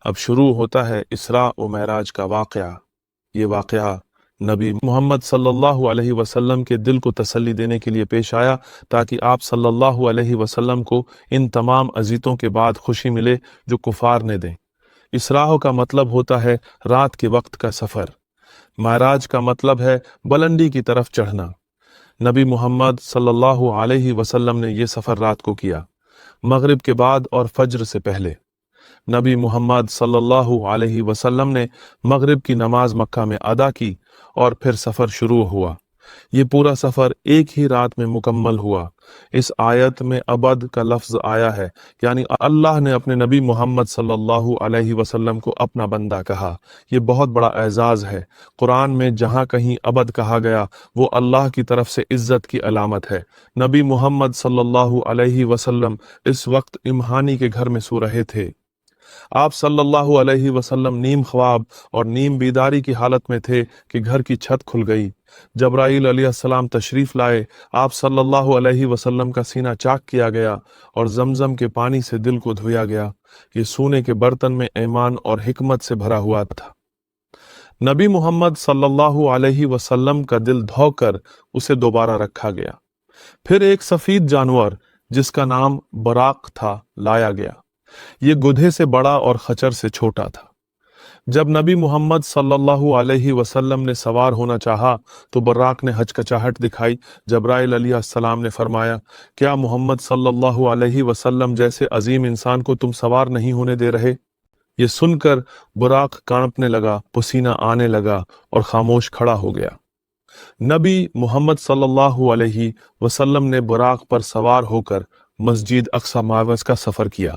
اب شروع ہوتا ہے اسراء و معراج کا واقعہ۔ یہ واقعہ نبی محمد صلی اللہ علیہ وسلم کے دل کو تسلی دینے کے لیے پیش آیا تاکہ آپ صلی اللہ علیہ وسلم کو ان تمام اذیتوں کے بعد خوشی ملے جو کفار نے دیں۔ اسراء کا مطلب ہوتا ہے رات کے وقت کا سفر۔ معراج کا مطلب ہے بلندی کی طرف چڑھنا۔ نبی محمد صلی اللہ علیہ وسلم نے یہ سفر رات کو کیا، مغرب کے بعد اور فجر سے پہلے۔ نبی محمد صلی اللہ علیہ وسلم نے مغرب کی نماز مکہ میں ادا کی اور پھر سفر شروع ہوا۔ یہ پورا سفر ایک ہی رات میں مکمل ہوا۔ اس آیت میں ابد کا لفظ آیا ہے، یعنی اللہ نے اپنے نبی محمد صلی اللہ علیہ وسلم کو اپنا بندہ کہا۔ یہ بہت بڑا اعزاز ہے۔ قرآن میں جہاں کہیں ابد کہا گیا وہ اللہ کی طرف سے عزت کی علامت ہے۔ نبی محمد صلی اللہ علیہ وسلم اس وقت امہانی کے گھر میں سو رہے تھے۔ آپ صلی اللہ علیہ وسلم نیم خواب اور نیم بیداری کی حالت میں تھے کہ گھر کی چھت کھل گئی۔ جبرائیل علیہ السلام تشریف لائے، آپ صلی اللہ علیہ وسلم کا سینہ چاک کیا گیا اور زمزم کے پانی سے دل کو دھویا گیا۔ یہ سونے کے برتن میں ایمان اور حکمت سے بھرا ہوا تھا۔ نبی محمد صلی اللہ علیہ وسلم کا دل دھو کر اسے دوبارہ رکھا گیا۔ پھر ایک سفید جانور جس کا نام براق تھا لایا گیا۔ یہ گدھے سے بڑا اور خچر سے چھوٹا تھا۔ جب نبی محمد صلی اللہ علیہ وسلم نے سوار ہونا چاہا تو براق نے ہچکچاہٹ دکھائی۔ جبرائیل علیہ السلام نے فرمایا، کیا محمد صلی اللہ علیہ وسلم جیسے عظیم انسان کو تم سوار نہیں ہونے دے رہے؟ یہ سن کر براق کانپنے لگا، پسینہ آنے لگا اور خاموش کھڑا ہو گیا۔ نبی محمد صلی اللہ علیہ وسلم نے براق پر سوار ہو کر مسجد اقصی معبد کا سفر کیا۔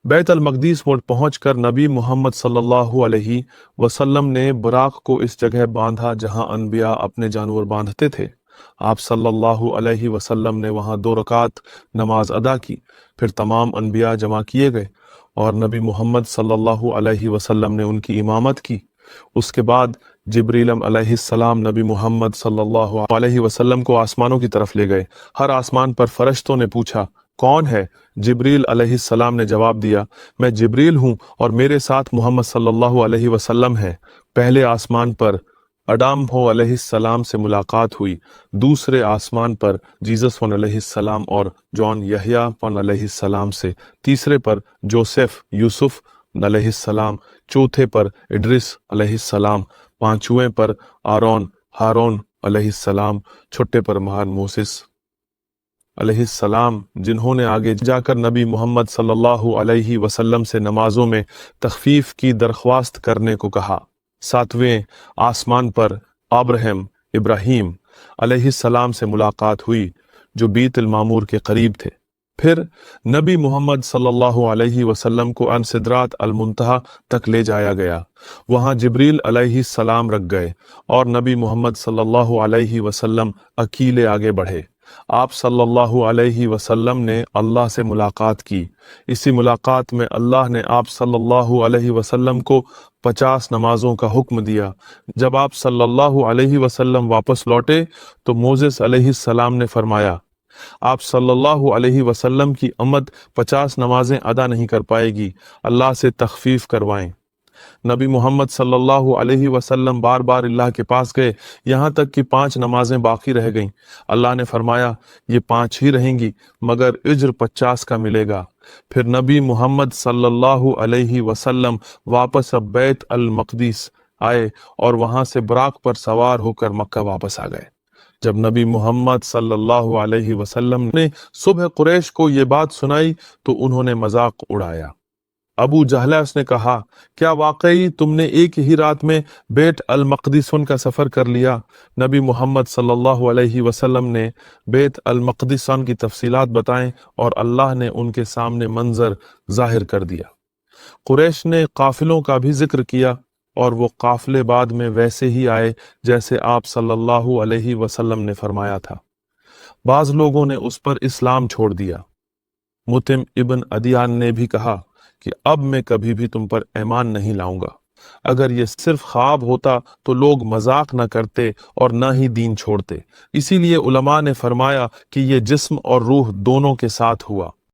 بیت المقدس میں پہنچ کر نبی محمد صلی اللہ علیہ وسلم نے براق کو اس جگہ باندھا جہاں انبیاء اپنے جانور باندھتے تھے۔ آپ صلی اللہ علیہ وسلم نے وہاں 2 رکعت نماز ادا کی، پھر تمام انبیاء جمع کیے گئے اور نبی محمد صلی اللہ علیہ وسلم نے ان کی امامت کی۔ اس کے بعد جبریل علیہ السلام نبی محمد صلی اللہ علیہ وسلم کو آسمانوں کی طرف لے گئے۔ ہر آسمان پر فرشتوں نے پوچھا، کون ہے؟ جبریل علیہ السلام نے جواب دیا، میں جبریل ہوں اور میرے ساتھ محمد صلی اللہ علیہ وسلم ہے۔ پہلے آسمان پر آدم علیہ السلام سے ملاقات ہوئی، دوسرے آسمان پر جیسس علیہ السلام اور جان یحییٰ علیہ السلام سے، تیسرے پر جوسف یوسف علیہ السلام، چوتھے پر ادریس علیہ السلام، پانچویں پر آرون ہارون علیہ السلام، چھٹے پر مہان موسیس علیہ السلام، جنہوں نے آگے جا کر نبی محمد صلی اللہ علیہ وسلم سے نمازوں میں تخفیف کی درخواست کرنے کو کہا۔ ساتویں آسمان پر ابراہیم علیہ السلام سے ملاقات ہوئی جو بیت المعمور کے قریب تھے۔ پھر نبی محمد صلی اللہ علیہ وسلم کو عن سدرات المنتہا تک لے جایا گیا۔ وہاں جبریل علیہ السلام رک گئے اور نبی محمد صلی اللہ علیہ وسلم اکیلے آگے بڑھے۔ آپ صلی اللہ علیہ وسلم نے اللہ سے ملاقات کی۔ اسی ملاقات میں اللہ نے آپ صلی اللہ علیہ وسلم کو 50 نمازوں کا حکم دیا۔ جب آپ صلی اللہ علیہ وسلم واپس لوٹے تو موسیس علیہ السلام نے فرمایا، آپ صلی اللہ علیہ وسلم کی امت 50 نمازیں ادا نہیں کر پائے گی، اللہ سے تخفیف کروائیں۔ نبی محمد صلی اللہ علیہ وسلم بار بار اللہ کے پاس گئے، یہاں تک کہ 5 نمازیں باقی رہ گئیں۔ اللہ نے فرمایا، یہ 5 ہی رہیں گی مگر اجر 50 کا ملے گا۔ پھر نبی محمد صلی اللہ علیہ وسلم واپس اب بیت المقدس آئے اور وہاں سے براق پر سوار ہو کر مکہ واپس آ گئے۔ جب نبی محمد صلی اللہ علیہ وسلم نے صبح قریش کو یہ بات سنائی تو انہوں نے مذاق اڑایا۔ ابو جہلس نے کہا، کیا واقعی تم نے ایک ہی رات میں بیت المقدس کا سفر کر لیا؟ نبی محمد صلی اللہ علیہ وسلم نے بیت المقدس کی تفصیلات بتائیں اور اللہ نے ان کے سامنے منظر ظاہر کر دیا۔ قریش نے قافلوں کا بھی ذکر کیا اور وہ قافلے بعد میں ویسے ہی آئے جیسے آپ صلی اللہ علیہ وسلم نے فرمایا تھا۔ بعض لوگوں نے اس پر اسلام چھوڑ دیا۔ متم ابن عدیان نے بھی کہا کہ اب میں کبھی بھی تم پر ایمان نہیں لاؤں گا۔ اگر یہ صرف خواب ہوتا تو لوگ مذاق نہ کرتے اور نہ ہی دین چھوڑتے۔ اسی لیے علماء نے فرمایا کہ یہ جسم اور روح دونوں کے ساتھ ہوا۔